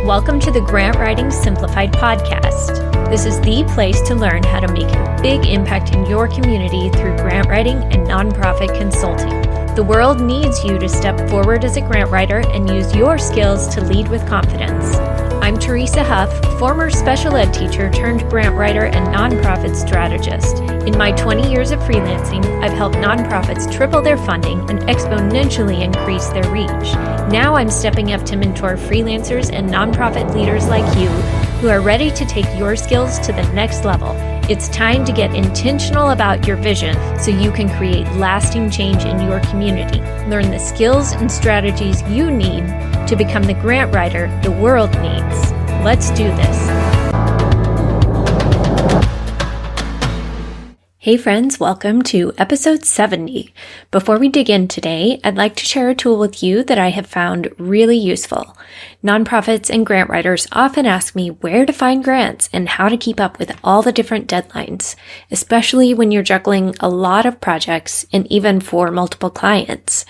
Welcome to the Grant Writing Simplified podcast. This is the place to learn how to make a big impact in your community through grant writing and nonprofit consulting. The world needs you to step forward as a grant writer and use your skills to lead with confidence. I'm Teresa Huff, former special ed teacher turned grant writer and nonprofit strategist. In my 20 years of freelancing, I've helped nonprofits triple their funding and exponentially increase their reach. Now I'm stepping up to mentor freelancers and nonprofit leaders like you who are ready to take your skills to the next level. It's time to get intentional about your vision so you can create lasting change in your community. Learn the skills and strategies you need to become the grant writer the world needs. Let's do this. Hey friends, welcome to episode 70. Before we dig in today, I'd like to share a tool with you that I have found really useful. Nonprofits and grant writers often ask me where to find grants and how to keep up with all the different deadlines, especially when you're juggling a lot of projects and even for multiple clients.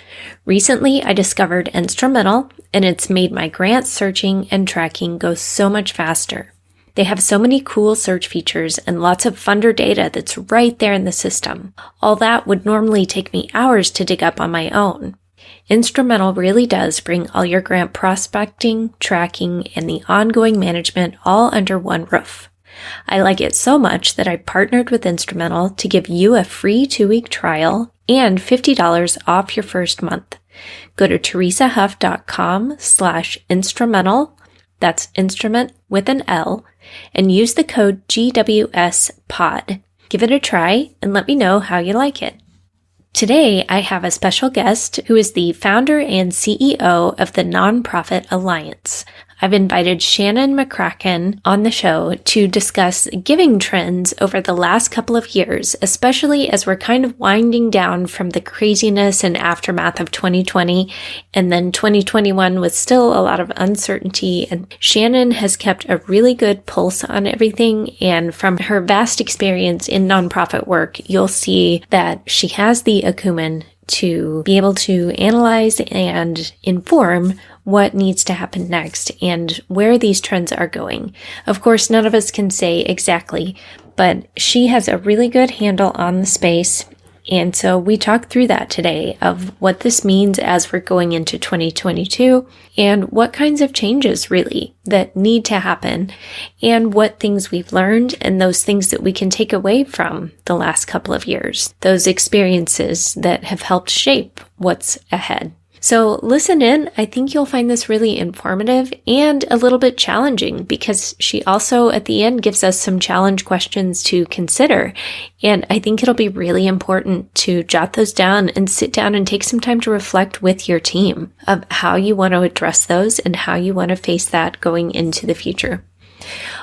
Recently, I discovered Instrumental, and it's made my grant searching and tracking go so much faster. They have so many cool search features and lots of funder data that's right there in the system. All that would normally take me hours to dig up on my own. Instrumental really does bring all your grant prospecting, tracking, and the ongoing management all under one roof. I like it so much that I partnered with Instrumental to give you a free 2-week trial and $50 off your first month. Go to teresahuff.com/instrumental. That's instrument with an L, and use the code GWSPOD. Give it a try and let me know how you like it. Today, I have a special guest who is the founder and CEO of the Nonprofit Alliance. I've invited Shannon McCracken on the show to discuss giving trends over the last couple of years, especially as we're kind of winding down from the craziness and aftermath of 2020, and then 2021 with still a lot of uncertainty. And Shannon has kept a really good pulse on everything, and from her vast experience in nonprofit work, you'll see that she has the acumen to be able to analyze and inform what needs to happen next and where these trends are going. Of course, none of us can say exactly, but she has a really good handle on the space. And so we talked through that today of what this means as we're going into 2022 and what kinds of changes really that need to happen and what things we've learned and those things that we can take away from the last couple of years, those experiences that have helped shape what's ahead. So listen in. I think you'll find this really informative and a little bit challenging because she also at the end gives us some challenge questions to consider. And I think it'll be really important to jot those down and sit down and take some time to reflect with your team of how you want to address those and how you want to face that going into the future.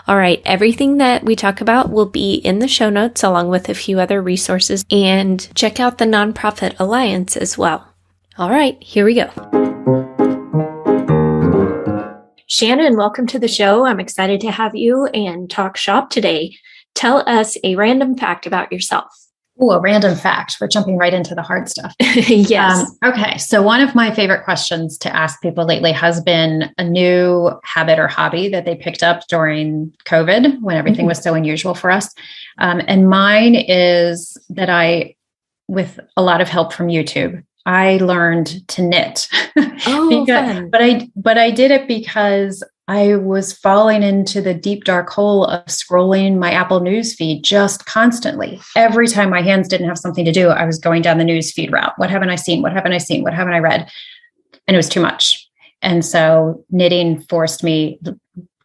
All right, everything that we talk about will be in the show notes along with a few other resources, and check out the Nonprofit Alliance as well. All right, here we go. Shannon, welcome to the show. I'm excited to have you and talk shop today. Tell us a random fact about yourself. Oh, a random fact. We're jumping right into the hard stuff. Yes. Okay. So one of my favorite questions to ask people lately has been a new habit or hobby that they picked up during COVID when everything was so unusual for us. And mine is that with a lot of help from YouTube, I learned to knit. Oh, fun. But I did it because I was falling into the deep, dark hole of scrolling my Apple News feed just constantly. Every time my hands didn't have something to do, I was going down the news feed route. What haven't I seen? What haven't I seen? What haven't I read? And it was too much. And so knitting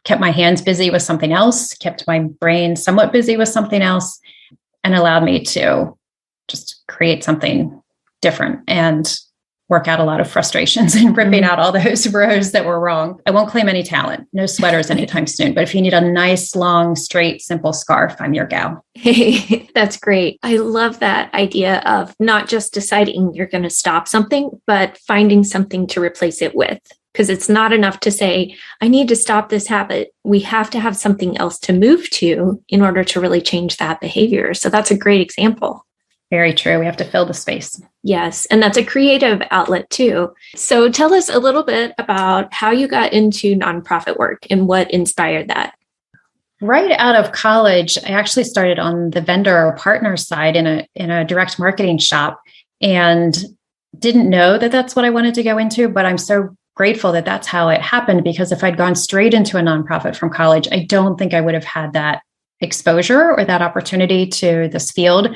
kept my hands busy with something else, kept my brain somewhat busy with something else, and allowed me to just create something different and work out a lot of frustrations and ripping out all those rows that were wrong. I won't claim any talent, no sweaters anytime soon, but if you need a nice, long, straight, simple scarf, I'm your gal. Hey, that's great. I love that idea of not just deciding you're going to stop something, but finding something to replace it with. Because it's not enough to say, I need to stop this habit. We have to have something else to move to in order to really change that behavior. So that's a great example. Very true. We have to fill the space. Yes. And that's a creative outlet too. So tell us a little bit about how you got into nonprofit work and what inspired that. Right out of college, I actually started on the vendor or partner side in a direct marketing shop, and didn't know that that's what I wanted to go into, but I'm so grateful that that's how it happened, because if I'd gone straight into a nonprofit from college, I don't think I would have had that exposure or that opportunity to this field.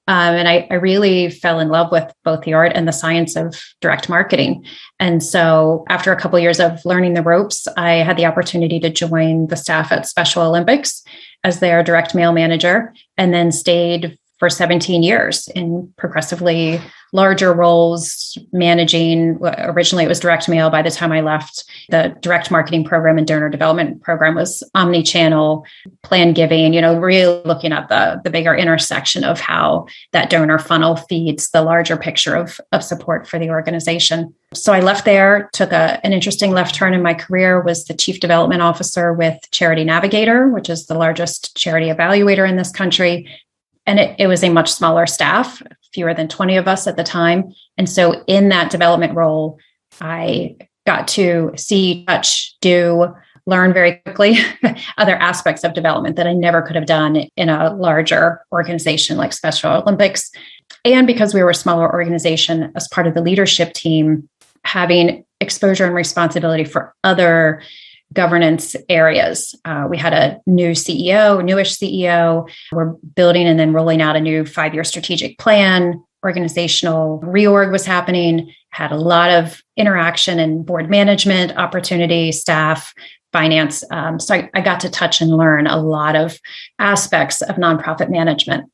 And I really fell in love with both the art and the science of direct marketing. And so after a couple of years of learning the ropes, I had the opportunity to join the staff at Special Olympics as their direct mail manager, and then stayed for 17 years in progressively larger roles, managing. Originally, it was direct mail. By the time I left, the direct marketing program and donor development program was omni-channel, plan giving, really looking at the bigger intersection of how that donor funnel feeds the larger picture of support for the organization. So I left there, took an interesting left turn in my career, was the chief development officer with Charity Navigator, which is the largest charity evaluator in this country. And it was a much smaller staff, fewer than 20 of us at the time. And so in that development role, I got to see, touch, do, learn very quickly other aspects of development that I never could have done in a larger organization like Special Olympics. And because we were a smaller organization, as part of the leadership team, having exposure and responsibility for other governance areas. We had a newish CEO. We're building and then rolling out a new 5-year strategic plan. Organizational reorg was happening, had a lot of interaction and board management opportunity, staff, finance. So I got to touch and learn a lot of aspects of nonprofit management.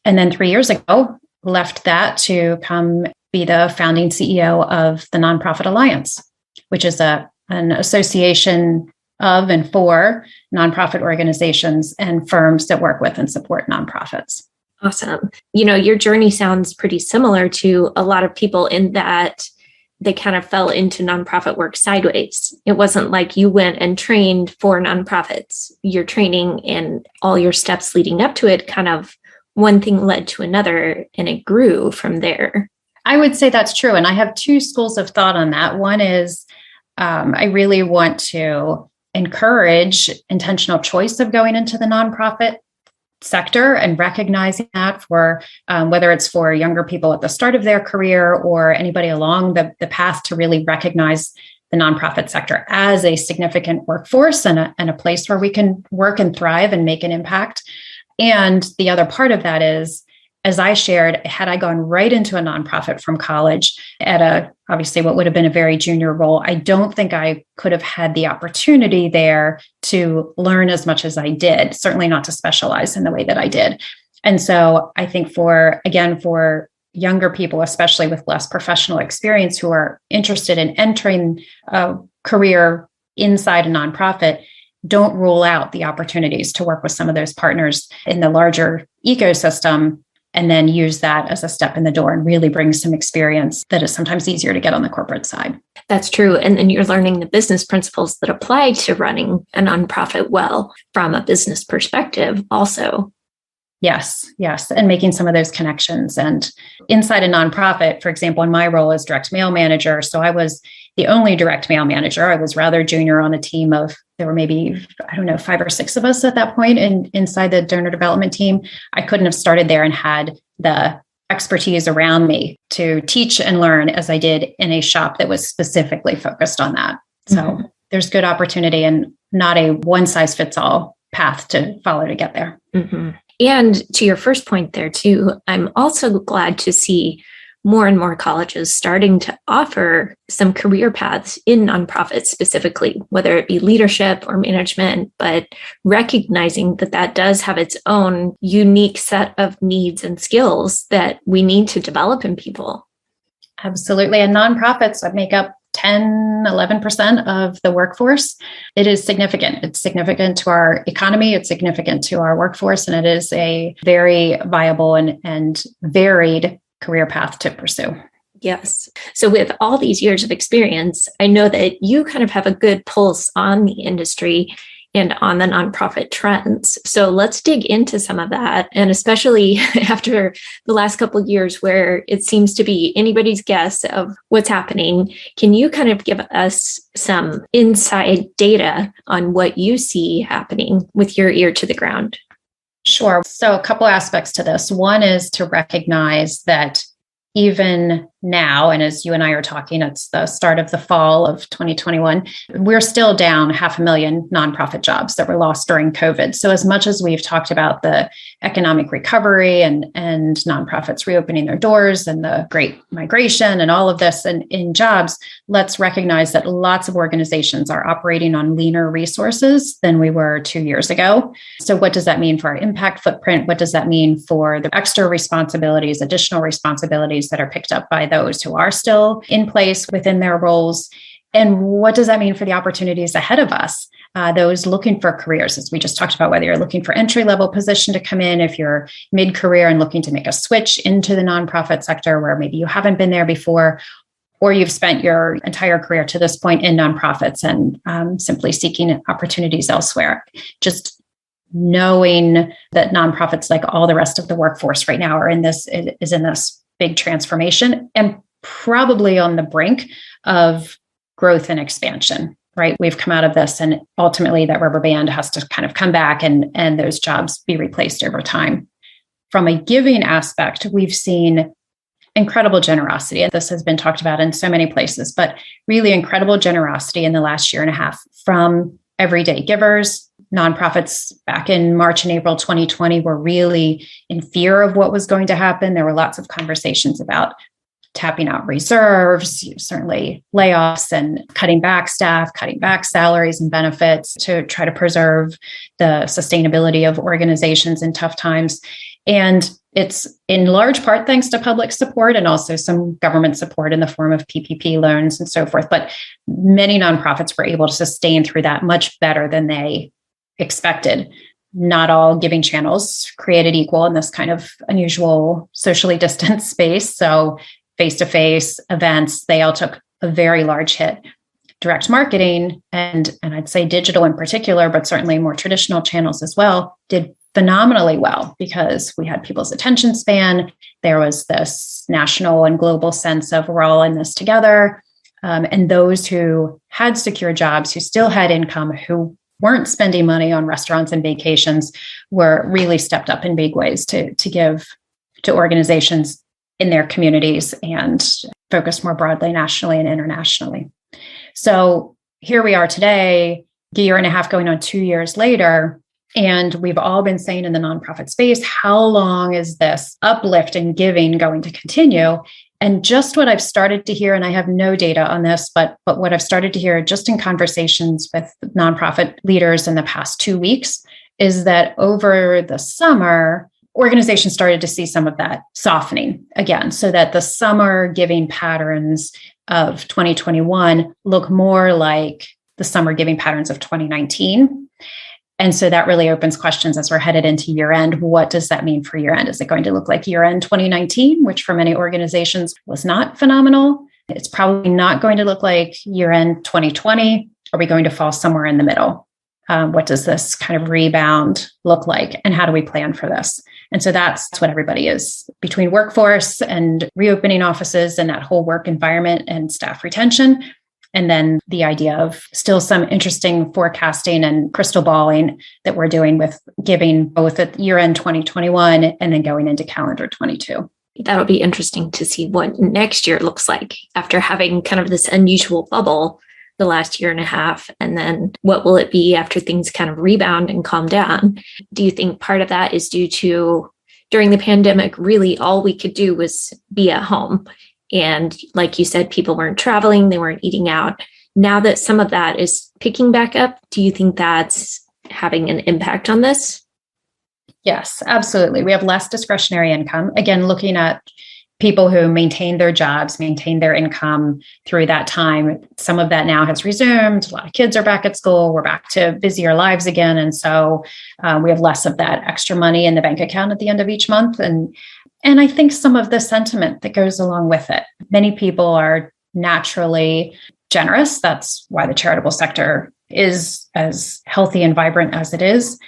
And then 3 years ago, left that to come be the founding CEO of the Nonprofit Alliance, which is an association of and for nonprofit organizations and firms that work with and support nonprofits. Awesome. Your journey sounds pretty similar to a lot of people in that they kind of fell into nonprofit work sideways. It wasn't like you went and trained for nonprofits. Your training and all your steps leading up to it, kind of one thing led to another, and it grew from there. I would say that's true. And I have two schools of thought on that. One is I really want to encourage intentional choice of going into the nonprofit sector and recognizing that for whether it's for younger people at the start of their career or anybody along the path, to really recognize the nonprofit sector as a significant workforce and a place where we can work and thrive and make an impact. And the other part of that is, as I shared, had I gone right into a nonprofit from college at obviously what would have been a very junior role, I don't think I could have had the opportunity there to learn as much as I did, certainly not to specialize in the way that I did. And so I think for younger people, especially with less professional experience, who are interested in entering a career inside a nonprofit, don't rule out the opportunities to work with some of those partners in the larger ecosystem, and then use that as a step in the door and really bring some experience that is sometimes easier to get on the corporate side. That's true. And then you're learning the business principles that apply to running a nonprofit well from a business perspective also. Yes. And making some of those connections. And inside a nonprofit, for example, in my role as direct mail manager, so I was the only direct mail manager. I was rather junior on a team of, there were maybe, 5 or 6 of us at that point inside the donor development team. I couldn't have started there and had the expertise around me to teach and learn as I did in a shop that was specifically focused on that. So there's good opportunity and not a one size fits all path to follow to get there. Mm-hmm. And to your first point there too, I'm also glad to see more and more colleges starting to offer some career paths in nonprofits specifically, whether it be leadership or management, but recognizing that does have its own unique set of needs and skills that we need to develop in people. Absolutely. And nonprofits make up 10, 11% of the workforce. It is significant. It's significant to our economy. It's significant to our workforce. And it is a very viable and varied career path to pursue. Yes. So with all these years of experience, I know that you kind of have a good pulse on the industry and on the nonprofit trends. So let's dig into some of that. And especially after the last couple of years where it seems to be anybody's guess of what's happening, can you kind of give us some inside data on what you see happening with your ear to the ground? Sure. So a couple aspects to this. One is to recognize that even now, and as you and I are talking, it's the start of the fall of 2021, we're still down 500,000 nonprofit jobs that were lost during COVID. So as much as we've talked about the economic recovery and nonprofits reopening their doors and the great migration and all of this and in jobs, let's recognize that lots of organizations are operating on leaner resources than we were 2 years ago. So what does that mean for our impact footprint? What does that mean for the extra responsibilities, additional responsibilities that are picked up by those who are still in place within their roles? And what does that mean for the opportunities ahead of us? Those looking for careers, as we just talked about, whether you're looking for entry-level position to come in, if you're mid-career and looking to make a switch into the nonprofit sector where maybe you haven't been there before, or you've spent your entire career to this point in nonprofits and simply seeking opportunities elsewhere. Just knowing that nonprofits, like all the rest of the workforce right now, is in this big transformation and probably on the brink of growth and expansion, right? We've come out of this and ultimately that rubber band has to kind of come back and those jobs be replaced over time. From a giving aspect, we've seen incredible generosity. And this has been talked about in so many places, but really incredible generosity in the last year and a half from everyday givers. Nonprofits back in March and April 2020 were really in fear of what was going to happen. There were lots of conversations about tapping out reserves, certainly layoffs and cutting back staff, cutting back salaries and benefits to try to preserve the sustainability of organizations in tough times. And it's in large part thanks to public support and also some government support in the form of PPP loans and so forth. But many nonprofits were able to sustain through that much better than they expected. Not all giving channels created equal in this kind of unusual socially distanced space. So face-to-face events, they all took a very large hit. Direct marketing and I'd say digital in particular, but certainly more traditional channels as well, did phenomenally well because we had people's attention span. There was this national and global sense of we're all in this together. And those who had secure jobs, who still had income, who weren't spending money on restaurants and vacations, were really stepped up in big ways to give to organizations in their communities and focus more broadly nationally and internationally. So here we are today, a year and a half going on 2 years later, and we've all been saying in the nonprofit space, how long is this uplift in giving going to continue? And just what I've started to hear, and I have no data on this, but what I've started to hear just in conversations with nonprofit leaders in the past 2 weeks is that over the summer, organizations started to see some of that softening again, so that the summer giving patterns of 2021 look more like the summer giving patterns of 2019. And so that really opens questions as we're headed into year end. What does that mean for year end? Is it going to look like year end 2019, which for many organizations was not phenomenal? It's probably not going to look like year end 2020. Are we going to fall somewhere in the middle? What does this kind of rebound look like? And how do we plan for this? And so that's what everybody is between workforce and reopening offices and that whole work environment and staff retention. And then the idea of still some interesting forecasting and crystal balling that we're doing with giving both at year end 2021 and then going into calendar 22. That'll be interesting to see what next year looks like after having kind of this unusual bubble the last year and a half. And then what will it be after things kind of rebound and calm down? Do you think part of that is due to during the pandemic, really all we could do was be at home? And like you said, people weren't traveling, they weren't eating out. Now that some of that is picking back up, do you think that's having an impact on this? Yes, absolutely. We have less discretionary income. Again, looking at people who maintained their jobs, maintained their income through that time. Some of that now has resumed. A lot of kids are back at school. We're back to busier lives again. And so we have less of that extra money in the bank account at the end of each month. And I think some of the sentiment that goes along with it. Many people are naturally generous. That's why the charitable sector is as healthy and vibrant as it is.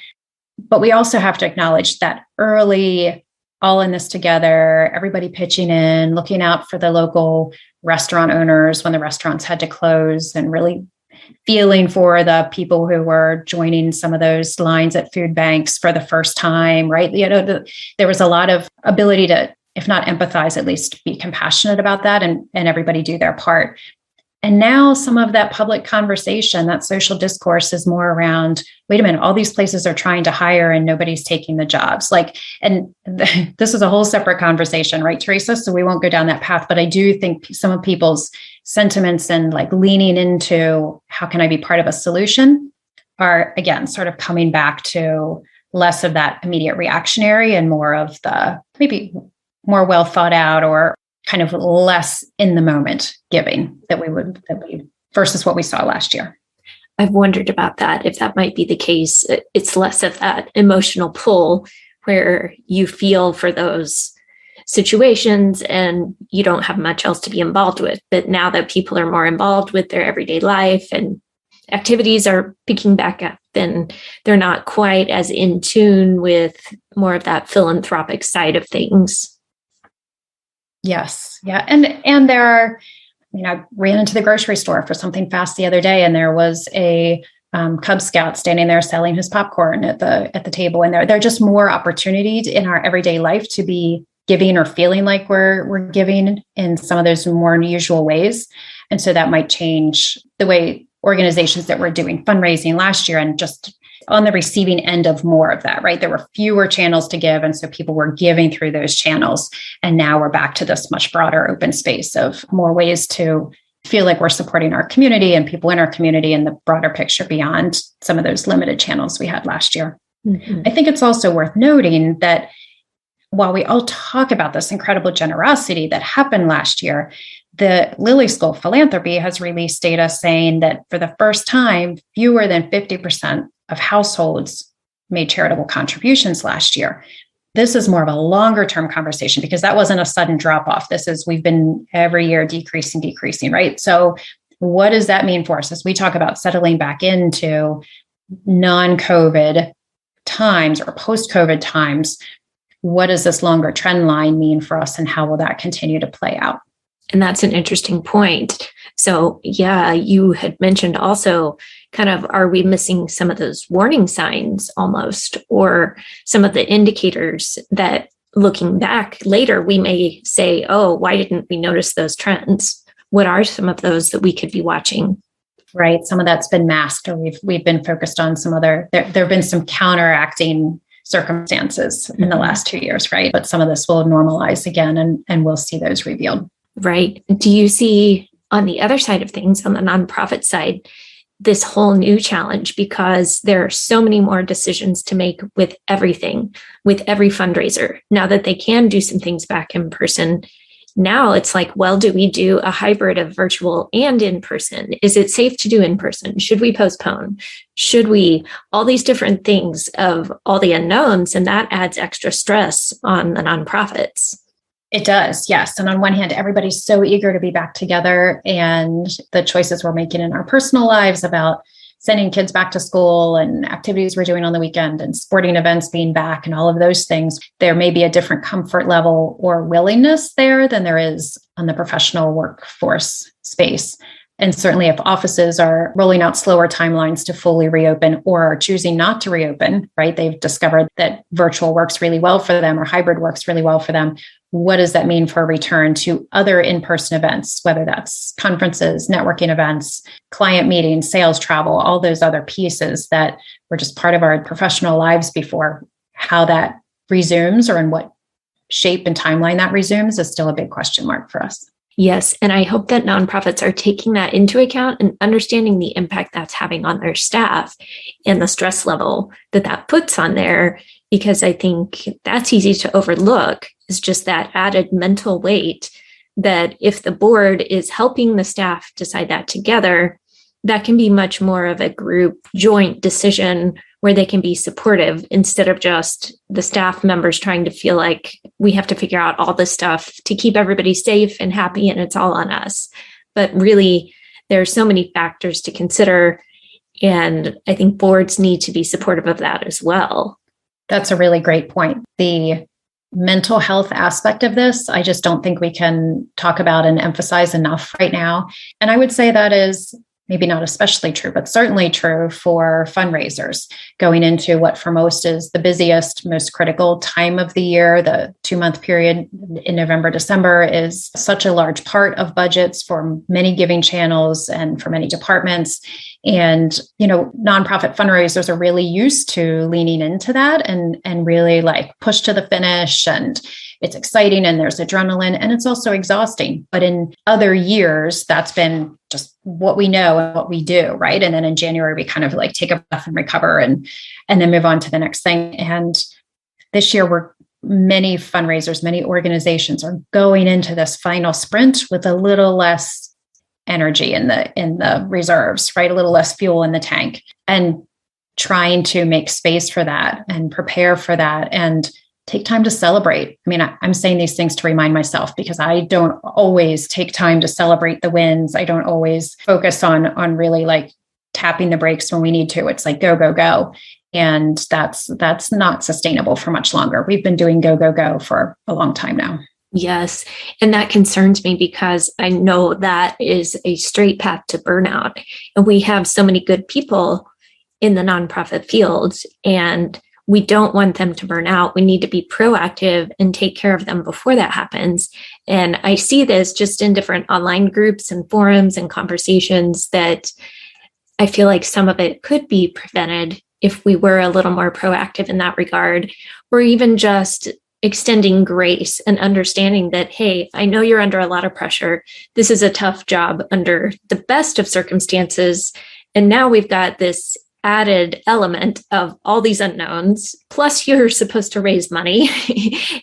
But we also have to acknowledge that early, all in this together, everybody pitching in, looking out for the local restaurant owners when the restaurants had to close, and really feeling for the people who were joining some of those lines at food banks for the first time, right? There was a lot of ability to, if not empathize, at least be compassionate about that, and everybody do their part. And now some of that public conversation, that social discourse is more around, wait a minute, all these places are trying to hire and nobody's taking the jobs. This is a whole separate conversation, right, Teresa? So we won't go down that path. But I do think some of people's sentiments and leaning into how can I be part of a solution are, again, sort of coming back to less of that immediate reactionary and more of the maybe more well thought out or kind of less in the moment giving that we versus what we saw last year. I've wondered about that, if that might be the case. It's less of that emotional pull where you feel for those situations and you don't have much else to be involved with. But now that people are more involved with their everyday life and activities are picking back up, then they're not quite as in tune with more of that philanthropic side of things. Yes. Yeah. And there are, I ran into the grocery store for something fast the other day, and there was a Cub Scout standing there selling his popcorn at the table. And there are just more opportunities in our everyday life to be giving or feeling like we're giving in some of those more unusual ways. And so that might change the way organizations that were doing fundraising last year and just on the receiving end of more of that, right? There were fewer channels to give. And so people were giving through those channels. And now we're back to this much broader open space of more ways to feel like we're supporting our community and people in our community and the broader picture beyond some of those limited channels we had last year. Mm-hmm. I think it's also worth noting that while we all talk about this incredible generosity that happened last year, the Lilly School of Philanthropy has released data saying that for the first time, fewer than 50% of households made charitable contributions last year. This is more of a longer term conversation because that wasn't a sudden drop off. We've been every year decreasing, right? So what does that mean for us as we talk about settling back into non-COVID times or post-COVID times? What does this longer trend line mean for us and how will that continue to play out? And that's an interesting point. So yeah, you had mentioned also kind of, are we missing some of those warning signs almost, or some of the indicators that looking back later, we may say, oh, why didn't we notice those trends? What are some of those that we could be watching? Right. Some of that's been masked, or we've been focused on some other, there have been some counteracting circumstances in the last 2 years, right? But some of this will normalize again and we'll see those revealed. Right. Do you see on the other side of things, on the nonprofit side, this whole new challenge because there are so many more decisions to make with everything, with every fundraiser. Now that they can do some things back in person, now it's like, well, do we do a hybrid of virtual and in person? Is it safe to do in person? Should we postpone? Should we? All these different things of all the unknowns, and that adds extra stress on the nonprofits. It does, yes. And on one hand, everybody's so eager to be back together, and the choices we're making in our personal lives about sending kids back to school and activities we're doing on the weekend and sporting events being back and all of those things, there may be a different comfort level or willingness there than there is on the professional workforce space. And certainly if offices are rolling out slower timelines to fully reopen or are choosing not to reopen, right? They've discovered that virtual works really well for them or hybrid works really well for them. What does that mean for a return to other in-person events, whether that's conferences, networking events, client meetings, sales travel, all those other pieces that were just part of our professional lives before? How that resumes or in what shape and timeline that resumes is still a big question mark for us. Yes. And I hope that nonprofits are taking that into account and understanding the impact that's having on their staff and the stress level that puts on there, because I think that's easy to overlook, is just that added mental weight that if the board is helping the staff decide that together, that can be much more of a group joint decision where they can be supportive instead of just the staff members trying to feel like we have to figure out all this stuff to keep everybody safe and happy and it's all on us. But really, there are so many factors to consider. And I think boards need to be supportive of that as well. That's a really great point. The mental health aspect of this, I just don't think we can talk about and emphasize enough right now. And I would say that is maybe not especially true, but certainly true for fundraisers going into what for most is the busiest, most critical time of the year. The 2-month period in November, December is such a large part of budgets for many giving channels and for many departments. And, nonprofit fundraisers are really used to leaning into that and really like push to the finish. And it's exciting and there's adrenaline and it's also exhausting. But in other years, that's been just what we know and what we do, right? And then in January, we kind of like take a breath and recover and then move on to the next thing. And this year, many fundraisers, many organizations are going into this final sprint with a little less energy in the reserves, right? A little less fuel in the tank, and trying to make space for that and prepare for that and take time to celebrate. I mean, I'm saying these things to remind myself because I don't always take time to celebrate the wins. I don't always focus on really like tapping the brakes when we need to. It's like go, go, go. And that's not sustainable for much longer. We've been doing go, go, go for a long time now. Yes. And that concerns me because I know that is a straight path to burnout. And we have so many good people in the nonprofit fields, and we don't want them to burn out. We need to be proactive and take care of them before that happens. And I see this just in different online groups and forums and conversations that I feel like some of it could be prevented if we were a little more proactive in that regard, or even just extending grace and understanding that, hey, I know you're under a lot of pressure. This is a tough job under the best of circumstances. And now we've got this added element of all these unknowns, plus you're supposed to raise money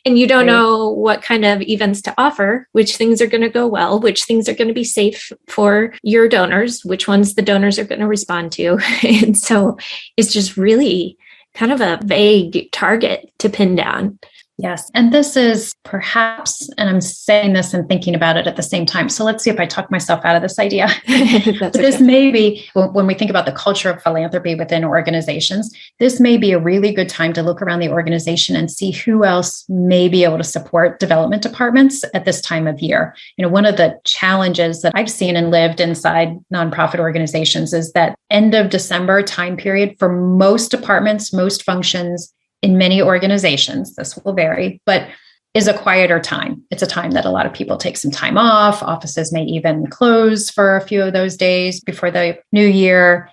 and you don't know what kind of events to offer, which things are going to go well, which things are going to be safe for your donors, which ones the donors are going to respond to. And so it's just really kind of a vague target to pin down. Yes. And this is perhaps, and I'm saying this and thinking about it at the same time. So let's see if I talk myself out of this idea. This may be, when we think about the culture of philanthropy within organizations, this may be a really good time to look around the organization and see who else may be able to support development departments at this time of year. One of the challenges that I've seen and lived inside nonprofit organizations is that end of December time period for most departments, most functions, in many organizations, this will vary, but is a quieter time. It's a time that a lot of people take some time off. Offices may even close for a few of those days before the new year,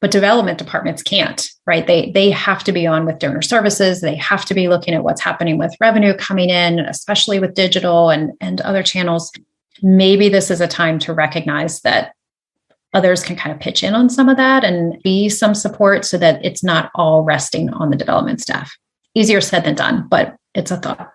but development departments can't, right? They have to be on with donor services. They have to be looking at what's happening with revenue coming in, especially with digital and other channels. Maybe this is a time to recognize that others can kind of pitch in on some of that and be some support so that it's not all resting on the development staff. Easier said than done, but it's a thought.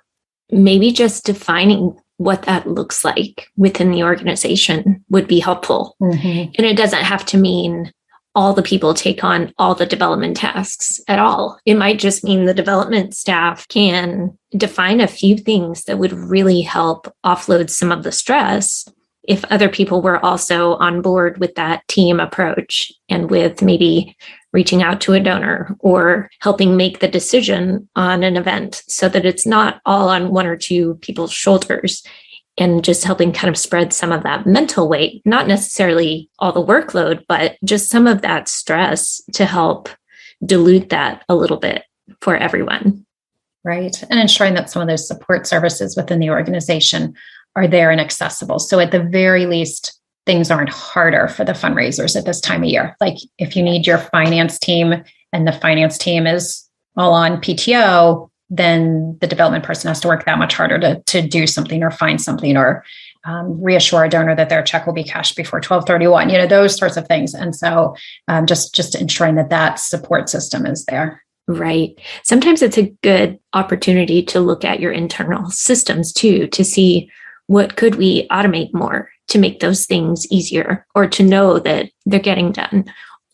Maybe just defining what that looks like within the organization would be helpful. Mm-hmm. And it doesn't have to mean all the people take on all the development tasks at all. It might just mean the development staff can define a few things that would really help offload some of the stress if other people were also on board with that team approach and with maybe reaching out to a donor or helping make the decision on an event so that it's not all on one or two people's shoulders, and just helping kind of spread some of that mental weight, not necessarily all the workload, but just some of that stress to help dilute that a little bit for everyone. Right. And ensuring that some of those support services within the organization are there and accessible. So at the very least, things aren't harder for the fundraisers at this time of year. Like if you need your finance team and the finance team is all on PTO, then the development person has to work that much harder to do something or find something or reassure a donor that their check will be cashed before 12/31, those sorts of things. And so just ensuring that support system is there. Right. Sometimes it's a good opportunity to look at your internal systems too, to see what could we automate more to make those things easier, or to know that they're getting done,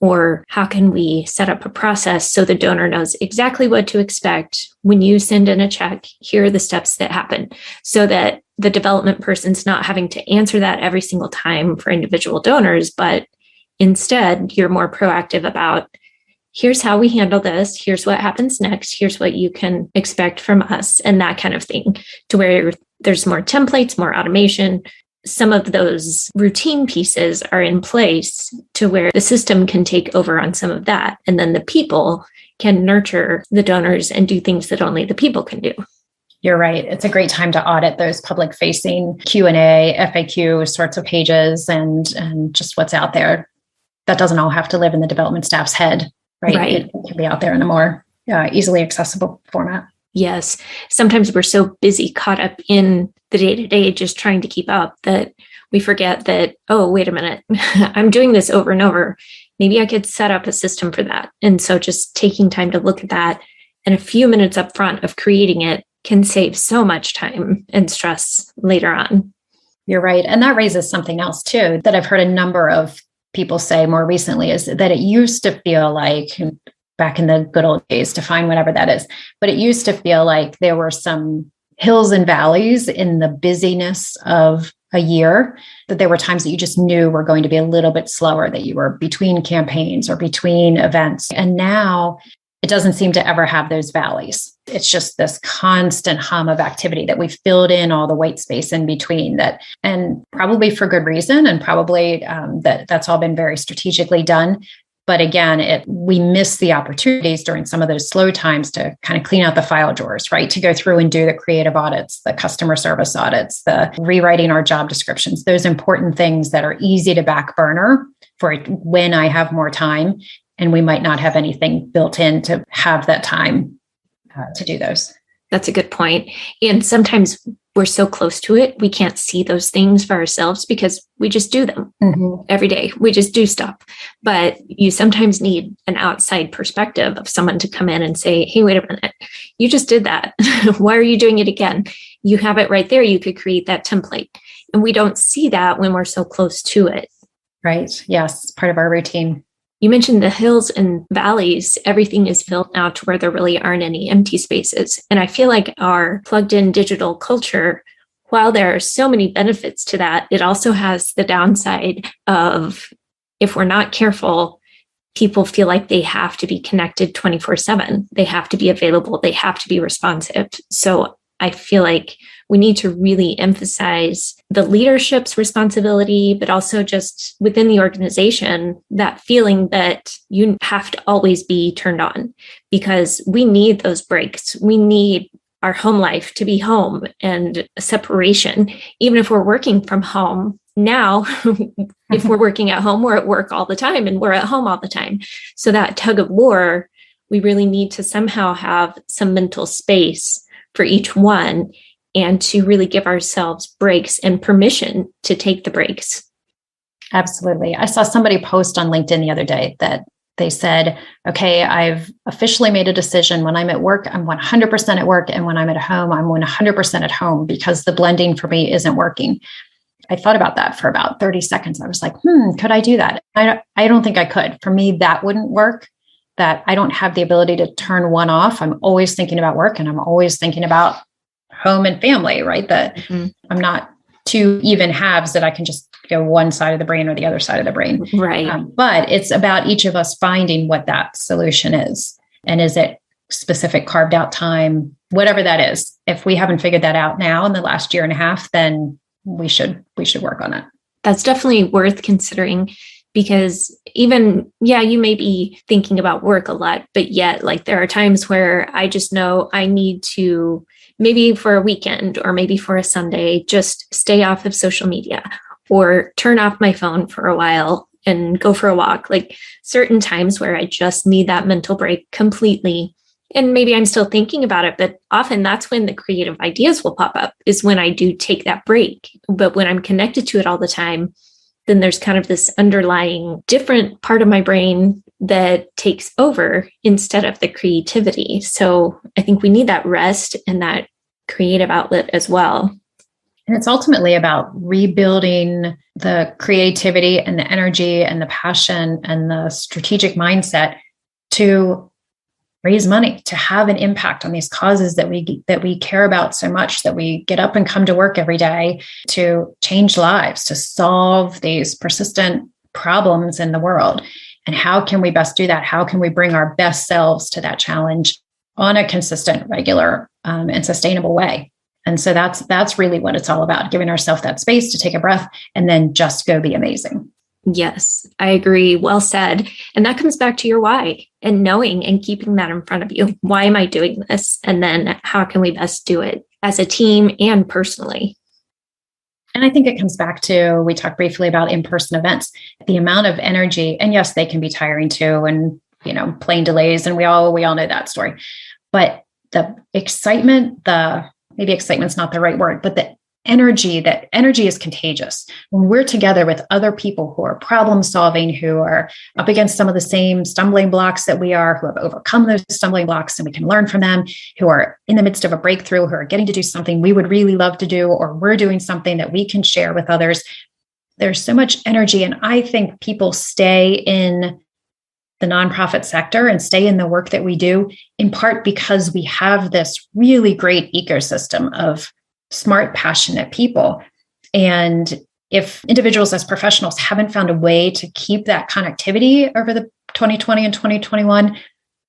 or how can we set up a process so the donor knows exactly what to expect when you send in a check. Here are the steps that happen, so that the development person's not having to answer that every single time for individual donors, but Instead, you're more proactive about, here's how we handle this. Here's what happens next. Here's what you can expect from us, and that kind of thing, to where there's more templates, more automation. Some of those routine pieces are in place to where the system can take over on some of that. And then the people can nurture the donors and do things that only the people can do. You're right. It's a great time to audit those public facing Q&A, FAQ sorts of pages and just what's out there. That doesn't all have to live in the development staff's head, right? It can be out there in a more easily accessible format. Yes. Sometimes we're so busy, caught up in the day-to-day, just trying to keep up, that we forget that, oh, wait a minute, I'm doing this over and over. Maybe I could set up a system for that. And so just taking time to look at that and a few minutes up front of creating it can save so much time and stress later on. You're right. And that raises something else too, that I've heard a number of people say more recently, is that it used to feel like, back in the good old days, define whatever that is, but it used to feel like there were some hills and valleys in the busyness of a year, that there were times that you just knew were going to be a little bit slower, that you were between campaigns or between events. And now it doesn't seem to ever have those valleys. It's just this constant hum of activity that we've filled in all the white space in between that, and probably for good reason. And probably that's all been very strategically done. But again, we miss the opportunities during some of those slow times to kind of clean out the file drawers, right? To go through and do the creative audits, the customer service audits, the rewriting our job descriptions, those important things that are easy to back burner for when I have more time, and we might not have anything built in to have that time to do those. That's a good point. And sometimes we're so close to it, we can't see those things for ourselves because we just do them every day. We just do stuff. But you sometimes need an outside perspective of someone to come in and say, hey, wait a minute, you just did that. Why are you doing it again? You have it right there. You could create that template. And we don't see that when we're so close to it. Right. Yes. It's part of our routine. You mentioned the hills and valleys. Everything is filled now to where there really aren't any empty spaces. And I feel like our plugged in digital culture, while there are so many benefits to that, it also has the downside of, if we're not careful, people feel like they have to be connected 24/7. They have to be available. They have to be responsive. So I feel like we need to really emphasize the leadership's responsibility, but also just within the organization, that feeling that you have to always be turned on, because we need those breaks. We need our home life to be home and separation, even if we're working from home. Now, if we're working at home, we're at work all the time and we're at home all the time. So that tug of war, we really need to somehow have some mental space for each one, and to really give ourselves breaks and permission to take the breaks. Absolutely. I saw somebody post on LinkedIn the other day that they said, okay, I've officially made a decision. When I'm at work, I'm 100% at work. And when I'm at home, I'm 100% at home, because the blending for me isn't working. I thought about that for about 30 seconds. I was like, could I do that? I don't think I could. For me, that wouldn't work. That I don't have the ability to turn one off. I'm always thinking about work, and I'm always thinking about home and family, right? That I'm not two even halves that I can just go one side of the brain or the other side of the brain. Right. But it's about each of us finding what that solution is. And is it specific carved out time, whatever that is. If we haven't figured that out now in the last year and a half, then we should work on it. That's definitely worth considering, because even, you may be thinking about work a lot, but yet like there are times where I just know I need to, maybe for a weekend or maybe for a Sunday, just stay off of social media or turn off my phone for a while and go for a walk. Like certain times where I just need that mental break completely. And maybe I'm still thinking about it, but often that's when the creative ideas will pop up, is when I do take that break. But when I'm connected to it all the time, then there's kind of this underlying different part of my brain that takes over instead of the creativity. So I think we need that rest and that creative outlet as well. And it's ultimately about rebuilding the creativity and the energy and the passion and the strategic mindset to raise money, to have an impact on these causes that we care about so much, that we get up and come to work every day to change lives, to solve these persistent problems in the world. And how can we best do that? How can we bring our best selves to that challenge on a consistent, regular, and sustainable way? And so that's really what it's all about, giving ourselves that space to take a breath and then just go be amazing. Yes, I agree. Well said. And that comes back to your why and knowing and keeping that in front of you. Why am I doing this? And then how can we best do it as a team and personally? And I think it comes back to, we talked briefly about in-person events, the amount of energy, and yes, they can be tiring too, and, plane delays, and we all know that story. But the excitement, maybe excitement's not the right word, but that energy is contagious. When we're together with other people who are problem solving, who are up against some of the same stumbling blocks that we are, who have overcome those stumbling blocks and we can learn from them, who are in the midst of a breakthrough, who are getting to do something we would really love to do, or we're doing something that we can share with others. There's so much energy. And I think people stay in the nonprofit sector and stay in the work that we do, in part because we have this really great ecosystem of smart, passionate people. And if individuals as professionals haven't found a way to keep that connectivity over the 2020 and 2021,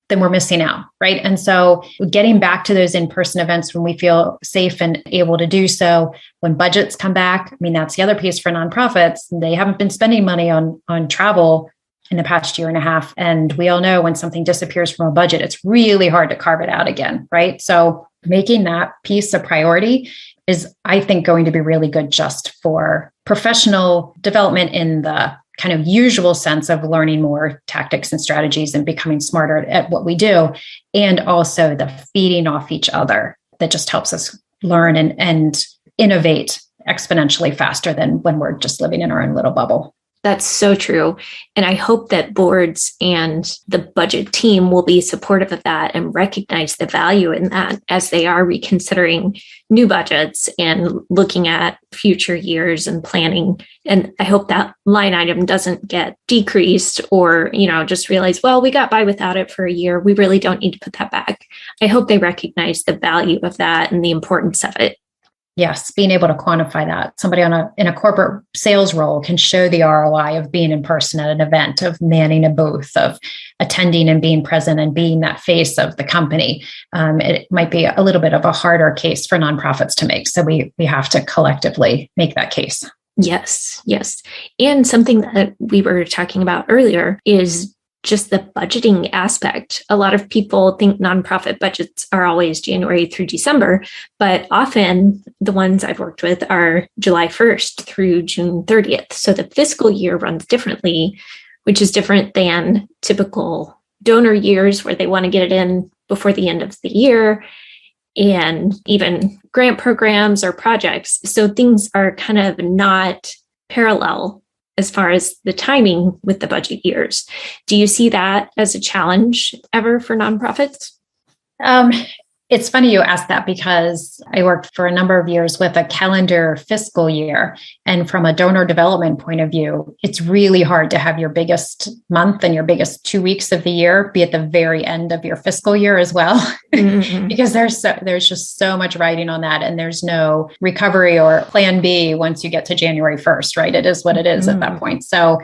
then we're missing out, right? And so getting back to those in-person events when we feel safe and able to do so, when budgets come back, that's the other piece for nonprofits. They haven't been spending money on travel in the past year and a half. And we all know when something disappears from a budget, it's really hard to carve it out again, right? So making that piece a priority is, I think, going to be really good just for professional development in the kind of usual sense of learning more tactics and strategies and becoming smarter at what we do. And also the feeding off each other that just helps us learn and innovate exponentially faster than when we're just living in our own little bubble. That's so true. And I hope that boards and the budget team will be supportive of that and recognize the value in that as they are reconsidering new budgets and looking at future years and planning. And I hope that line item doesn't get decreased or, just realize, well, we got by without it for a year. We really don't need to put that back. I hope they recognize the value of that and the importance of it. Yes, being able to quantify that. Somebody in a corporate sales role can show the ROI of being in person at an event, of manning a booth, of attending and being present and being that face of the company. It might be a little bit of a harder case for nonprofits to make. So we have to collectively make that case. Yes. And something that we were talking about earlier is just the budgeting aspect. A lot of people think nonprofit budgets are always January through December, but often the ones I've worked with are July 1st through June 30th. So the fiscal year runs differently, which is different than typical donor years where they want to get it in before the end of the year, and even grant programs or projects. So things are kind of not parallel as far as the timing with the budget years. Do you see that as a challenge ever for nonprofits? It's funny you asked that, because I worked for a number of years with a calendar fiscal year. And from a donor development point of view, it's really hard to have your biggest month and your biggest 2 weeks of the year be at the very end of your fiscal year as well, because there's just so much riding on that. And there's no recovery or plan B once you get to January 1st, right? It is what it is at that point. So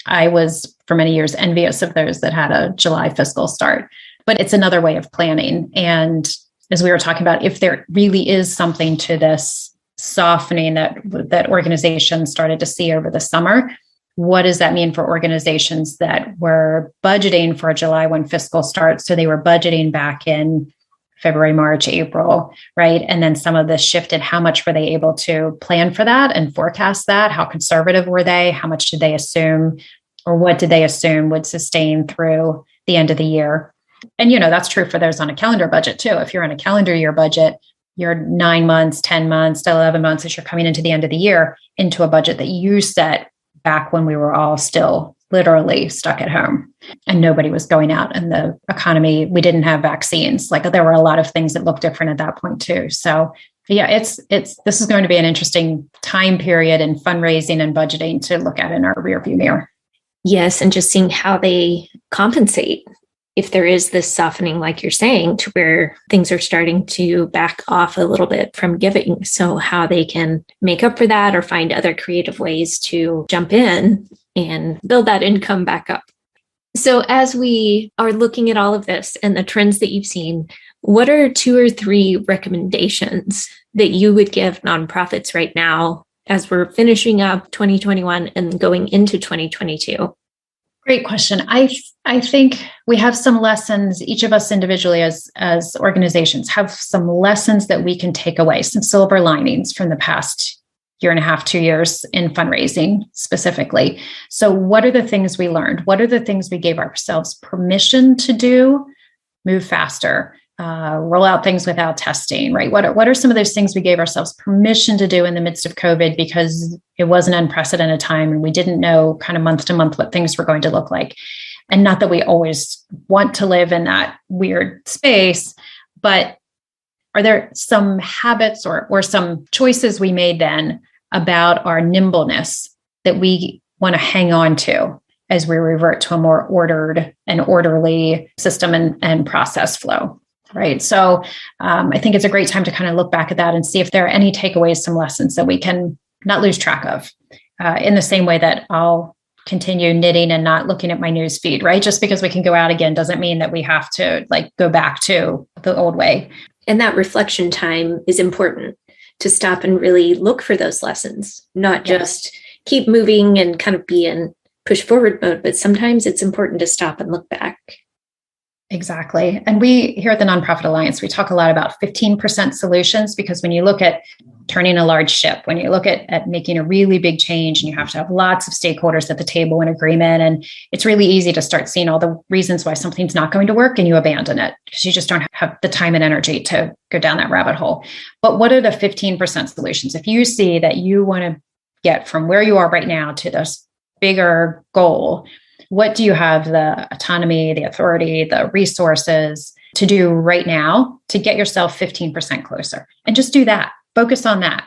I was for many years envious of those that had a July fiscal start, but it's another way of planning. And as we were talking about, if there really is something to this softening that organizations started to see over the summer, what does that mean for organizations that were budgeting for a July 1 fiscal start? So they were budgeting back in February, March, April, right? And then some of this shifted. How much were they able to plan for that and forecast that? How conservative were they? How much did they assume, or what did they assume would sustain through the end of the year? And, that's true for those on a calendar budget too. If you're on a calendar year budget, you're 9 months, 10 months, 11 months as you're coming into the end of the year into a budget that you set back when we were all still literally stuck at home and nobody was going out, and the economy, we didn't have vaccines. Like, there were a lot of things that looked different at that point too. So yeah, this is going to be an interesting time period in fundraising and budgeting to look at in our rearview mirror. Yes. And just seeing how they compensate if there is this softening, like you're saying, to where things are starting to back off a little bit from giving. So how they can make up for that or find other creative ways to jump in and build that income back up. So as we are looking at all of this and the trends that you've seen, what are 2 or 3 recommendations that you would give nonprofits right now as we're finishing up 2021 and going into 2022? Great question. I think we have some lessons, each of us individually as organizations have some lessons that we can take away, some silver linings from the past year and a half, 2 years in fundraising specifically. So what are the things we learned? What are the things we gave ourselves permission to do? Move faster, roll out things without testing, right? What are some of those things we gave ourselves permission to do in the midst of COVID because it was an unprecedented time and we didn't know kind of month to month what things were going to look like? And not that we always want to live in that weird space, but are there some habits or some choices we made then about our nimbleness that we want to hang on to as we revert to a more ordered and orderly system and process flow, right? So I think it's a great time to kind of look back at that and see if there are any takeaways, some lessons that we can not lose track of in the same way that I'll continue knitting and not looking at my news feed, right? Just because we can go out again doesn't mean that we have to go back to the old way. And that reflection time is important to stop and really look for those lessons, not just keep moving and kind of be in push forward mode, but sometimes it's important to stop and look back. Exactly. And we here at the Nonprofit Alliance, we talk a lot about 15% solutions, because when you look at turning a large ship, when you look at making a really big change and you have to have lots of stakeholders at the table in agreement, and it's really easy to start seeing all the reasons why something's not going to work and you abandon it because you just don't have the time and energy to go down that rabbit hole. But what are the 15% solutions? If you see that you want to get from where you are right now to this bigger goal, what do you have the autonomy, the authority, the resources to do right now to get yourself 15% closer? And just do that. Focus on that.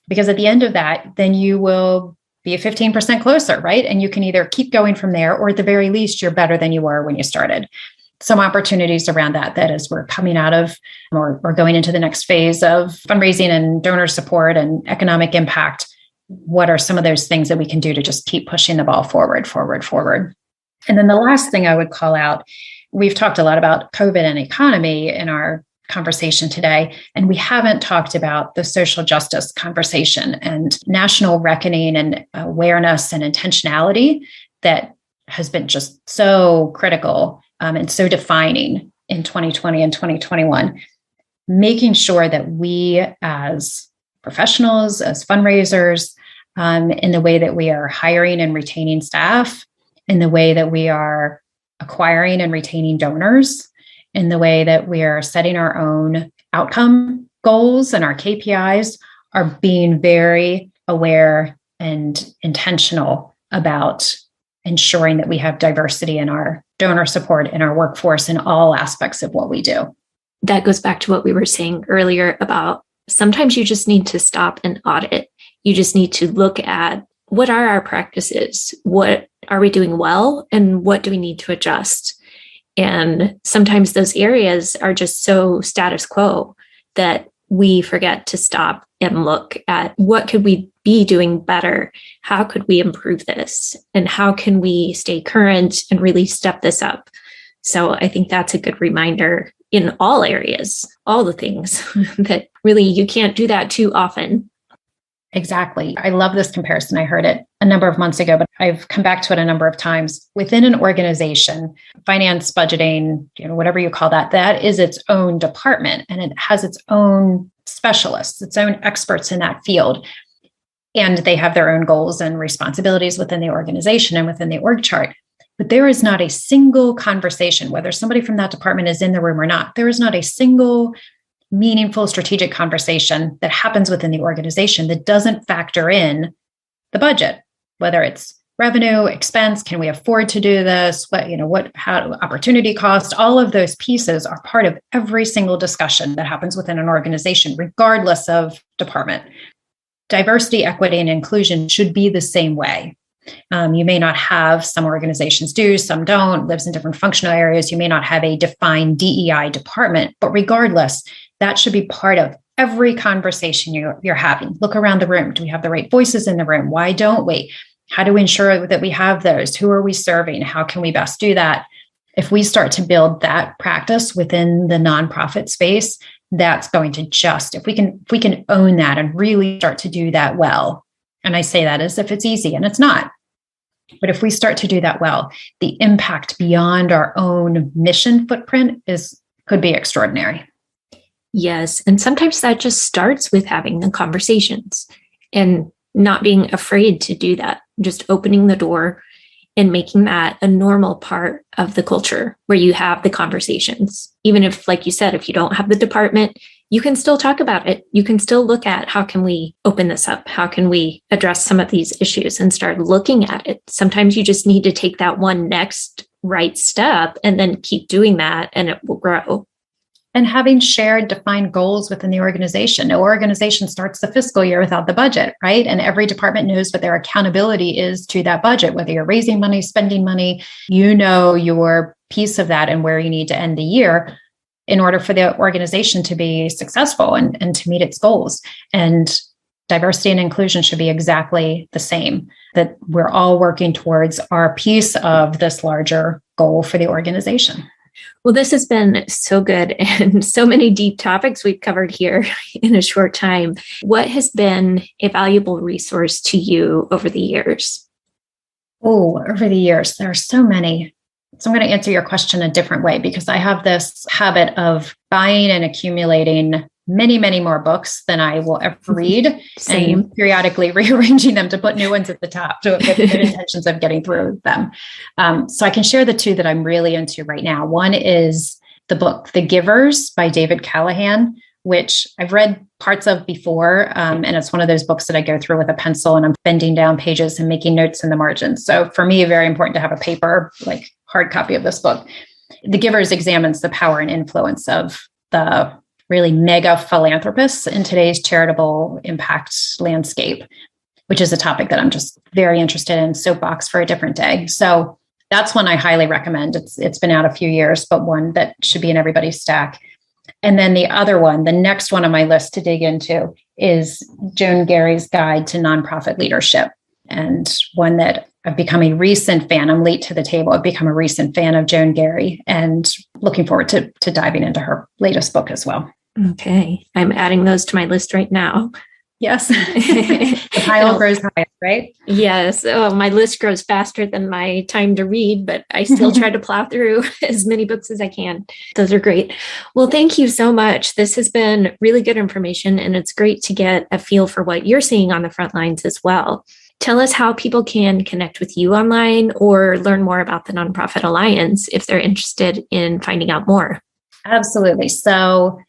Because at the end of that, then you will be 15% closer, right? And you can either keep going from there, or at the very least, you're better than you were when you started. Some opportunities around that as we're coming out of or going into the next phase of fundraising and donor support and economic impact. What are some of those things that we can do to just keep pushing the ball forward? And then the last thing I would call out, we've talked a lot about COVID and economy in our conversation today, and we haven't talked about the social justice conversation and national reckoning and awareness and intentionality that has been just so critical and so defining in 2020 and 2021. Making sure that we as professionals, as fundraisers, in the way that we are hiring and retaining staff, in the way that we are acquiring and retaining donors, in the way that we are setting our own outcome goals and our KPIs, are being very aware and intentional about ensuring that we have diversity in our donor support, in our workforce, in all aspects of what we do. That goes back to what we were saying earlier about sometimes you just need to stop and audit. You just need to look at what are our practices? What are we doing well? And what do we need to adjust? And sometimes those areas are just so status quo that we forget to stop and look at what could we be doing better? How could we improve this? And how can we stay current and really step this up? So I think that's a good reminder in all areas, all the things that really you can't do that too often. Exactly. I love this comparison. I heard it a number of months ago, but I've come back to it a number of times. Within an organization, finance, budgeting, whatever you call that, that is its own department, and it has its own specialists, its own experts in that field. And they have their own goals and responsibilities within the organization and within the org chart. But there is not a single conversation, whether somebody from that department is in the room or not, there is not a single meaningful strategic conversation that happens within the organization that doesn't factor in the budget, whether it's revenue, expense, can we afford to do this? How opportunity cost, all of those pieces are part of every single discussion that happens within an organization, regardless of department. Diversity, equity, and inclusion should be the same way. You may not have, some organizations do, some don't, lives in different functional areas. You may not have a defined DEI department, but regardless, that should be part of every conversation you're having. Look around the room. Do we have the right voices in the room? Why don't we? How do we ensure that we have those? Who are we serving? How can we best do that? If we start to build that practice within the nonprofit space, that's going to if we can own that and really start to do that well. And I say that as if it's easy, and it's not. But if we start to do that well, the impact beyond our own mission footprint could be extraordinary. Yes. And sometimes that just starts with having the conversations and not being afraid to do that, just opening the door and making that a normal part of the culture where you have the conversations. Even if, like you said, if you don't have the department, you can still talk about it. You can still look at how can we open this up? How can we address some of these issues and start looking at it? Sometimes you just need to take that one next right step and then keep doing that, and it will grow. And having shared defined goals within the organization. No organization starts the fiscal year without the budget, right? And every department knows what their accountability is to that budget, whether you're raising money, spending money, you know your piece of that and where you need to end the year in order for the organization to be successful and to meet its goals. And diversity and inclusion should be exactly the same, that we're all working towards our piece of this larger goal for the organization. Well, this has been so good and so many deep topics we've covered here in a short time. What has been a valuable resource to you over the years? Oh, over the years, there are so many. So I'm going to answer your question a different way because I have this habit of buying and accumulating many, many more books than I will ever read. Same. And periodically rearranging them to put new ones at the top with good intentions of getting through them. So I can share the two that I'm really into right now. One is the book, The Givers by David Callahan, which I've read parts of before. And it's one of those books that I go through with a pencil and I'm bending down pages and making notes in the margins. So for me, very important to have a paper, like hard copy of this book. The Givers examines the power and influence of the really mega philanthropists in today's charitable impact landscape, which is a topic that I'm just very interested in. Soapbox for a different day. So that's one I highly recommend. It's been out a few years, but one that should be in everybody's stack. And then the other one, the next one on my list to dig into is Joan Gary's Guide to Nonprofit Leadership, and one that I've become a recent fan. I'm late to the table. I've become a recent fan of Joan Gary and looking forward to diving into her latest book as well. Okay. I'm adding those to my list right now. Yes. The pile grows higher, right? Yes. Oh, my list grows faster than my time to read, but I still try to plow through as many books as I can. Those are great. Well, thank you so much. This has been really good information, and it's great to get a feel for what you're seeing on the front lines as well. Tell us how people can connect with you online or learn more about the Nonprofit Alliance if they're interested in finding out more. Absolutely. So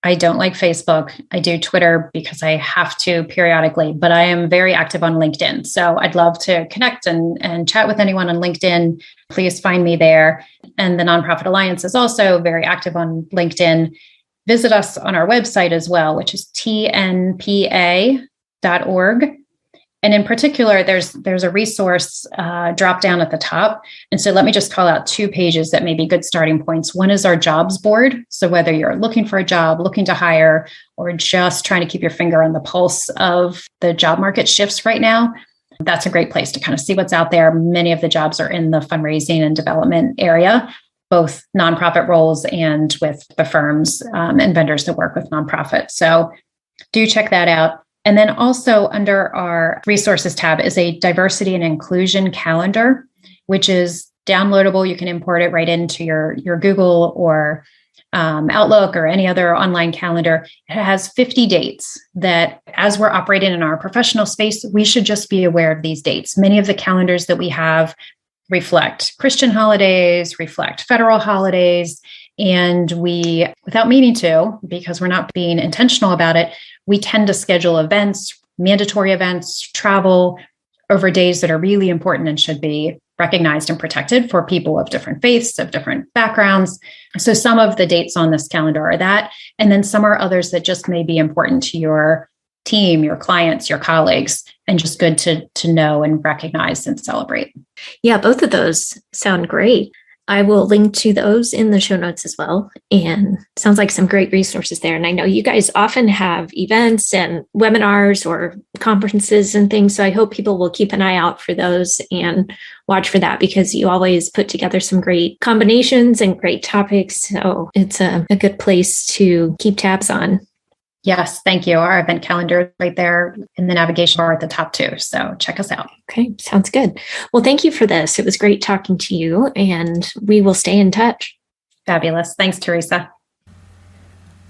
I don't like Facebook. I do Twitter because I have to periodically, but I am very active on LinkedIn. So I'd love to connect and chat with anyone on LinkedIn. Please find me there. And the Nonprofit Alliance is also very active on LinkedIn. Visit us on our website as well, which is tnpa.org. And in particular, there's a resource drop down at the top. And so let me just call out two pages that may be good starting points. One is our jobs board. So whether you're looking for a job, looking to hire, or just trying to keep your finger on the pulse of the job market shifts right now, that's a great place to kind of see what's out there. Many of the jobs are in the fundraising and development area, both nonprofit roles and with the firms and vendors that work with nonprofits. So do check that out. And then also under our resources tab is a diversity and inclusion calendar, which is downloadable. You can import it right into your Google or Outlook or any other online calendar. It has 50 dates that, as we're operating in our professional space, we should just be aware of these dates. Many of the calendars that we have reflect Christian holidays, reflect federal holidays, and we, without meaning to, because we're not being intentional about it, we tend to schedule events, mandatory events, travel over days that are really important and should be recognized and protected for people of different faiths, of different backgrounds. So some of the dates on this calendar are that, and then some are others that just may be important to your team, your clients, your colleagues, and just good to know and recognize and celebrate. Yeah, both of those sound great. I will link to those in the show notes as well. And sounds like some great resources there. And I know you guys often have events and webinars or conferences and things. So I hope people will keep an eye out for those and watch for that, because you always put together some great combinations and great topics. So it's a good place to keep tabs on. Yes, thank you. Our event calendar is right there in the navigation bar at the top too. So check us out. Okay, sounds good. Well, thank you for this. It was great talking to you, and we will stay in touch. Fabulous. Thanks, Teresa.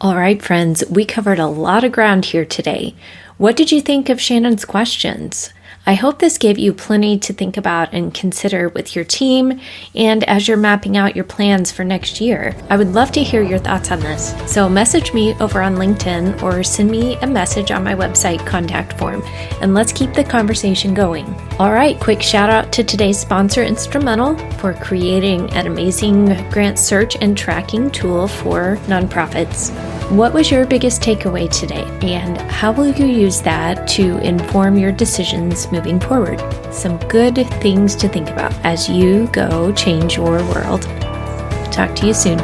All right, friends, we covered a lot of ground here today. What did you think of Shannon's questions? I hope this gave you plenty to think about and consider with your team and as you're mapping out your plans for next year. I would love to hear your thoughts on this. So message me over on LinkedIn or send me a message on my website contact form, and let's keep the conversation going. All right, quick shout out to today's sponsor, Instrumental, for creating an amazing grant search and tracking tool for nonprofits. What was your biggest takeaway today, and how will you use that to inform your decisions moving forward? Some good things to think about as you go change your world. Talk to you soon.